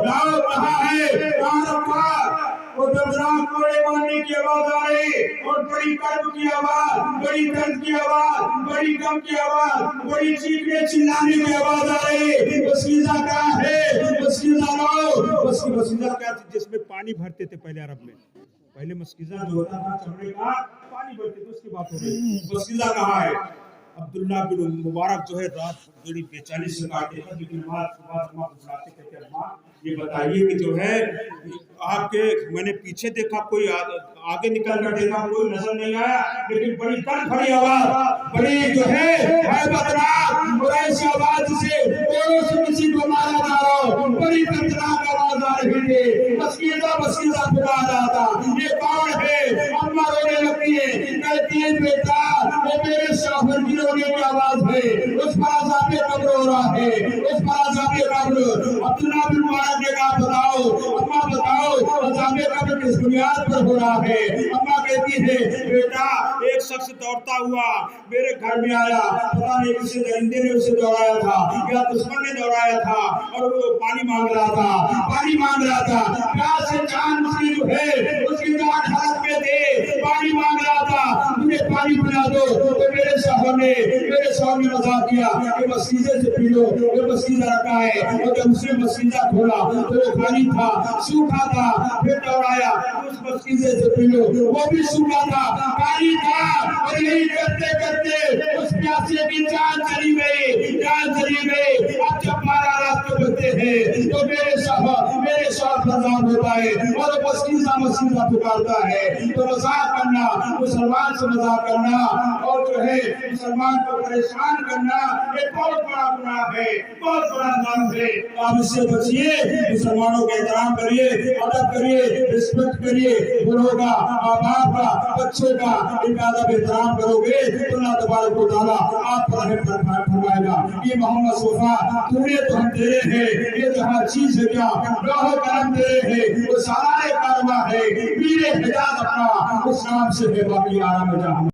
लाओ कहाँ है, कहाँ रखा। वो दर्दनाक कोड़े मारने की आवाज आ रही, और बड़ी कर्ब की आवाज, बड़ी दर्द की आवाज, बड़ी गम की आवाज, बड़ी चीखने चिल्लाने की आवाज आ रही। मिस्कीजा कहाँ है, मिस्कीजा लाओ। मिस्कीजा क्या थी, जिसमें पानी भरते थे पहले अरब में, पहले मस्कीजा जो होता था चमड़े का, पानी भरते थे, उसकी बात हो रही। मस्कीजा कहाँ है। अब्दुल्ला बिन मुबारक जो है रात बड़ी बेचैनी से काटे हैं, लेकिन सुबह अम्मा को बुलाते कहते अम्मा ये बताइए कि जो है आपके, मैंने पीछे देखा कोई आगे निकल कर देखा कोई नजर नहीं आया, लेकिन बड़ी दर्द भरी आवाज, बड़ी जो है बदनाक और ऐसी आवाज से जोरों से किसी को मारा जा रहा हो, बड़ी दर्दनाक आवाज आ रही थी। मस्कीजा मस्कीजा पुकार रहा था, ये कौन है। अम्मा रोने लगती है, कहती है बेटा वो मेरे शौहर की रोने की आवाज है, उस पर अज़ाबे कब्र हो रहा है, उस पर अज़ाबे कब्र। अब्दुल्ला बिन मुबारक ने कहा बताओ अम्मा बताओ अज़ाबे कब्र किस बुनियाद पर हो रहा है। अम्मा कहती है बेटा एक शख्स दौड़ता हुआ मेरे घर में आया, पता नहीं किसी दरिंदे ने उसे दौड़ाया था या दुश्मन ने दौड़ाया था, और वो पानी मांग रहा था, पानी मांग रहा था, प्यास से जान उसकी जो है उसकी जान हालत में थे, पानी मांग रहा था, मुझे पानी पिला दो। तो मेरे शौहर ने मजाक किया कि मस्कीजे से पी लो, वो मस्कीजा रखा है, और जब उसने मस्कीजा खोला तो वो खाली था, सूखा था, फिर दौड़ाया उस मस्कीजे से पी लो, वो भी सूखा था, पानी था, और यही करते करते उस प्यासे की जान चली गई, जान चली गई। अब जब 12 रात के बजते हैं तो मेरे शौहर फरमान होता है और मस्कीजा पुकारता है, तो मजाक करना, मुसलमान से मजाक करना और जो है मुसलमान को परेशान करना, ये बहुत बड़ा गुनाह है, बहुत बड़ा नाम है। आप इससे बचिए, मुसलमानों का एहतराम करिए, अदब करिए, रिस्पेक्ट करिए, बड़ों का, माँ बाप का, बच्चों का, इनका अदब एहतराम करोगे तो अल्लाह तबारक व तआला आप पर रहमत फरमाएगा। ये मोहम्मद मुस्तफा तूने तो हम तेरे हैं, ये तो हर चीज है क्या लोह करम तेरे है, वो सारा कारवा है, वीर हिजाज अपना उस नाम से है, बाकी आराम जहां।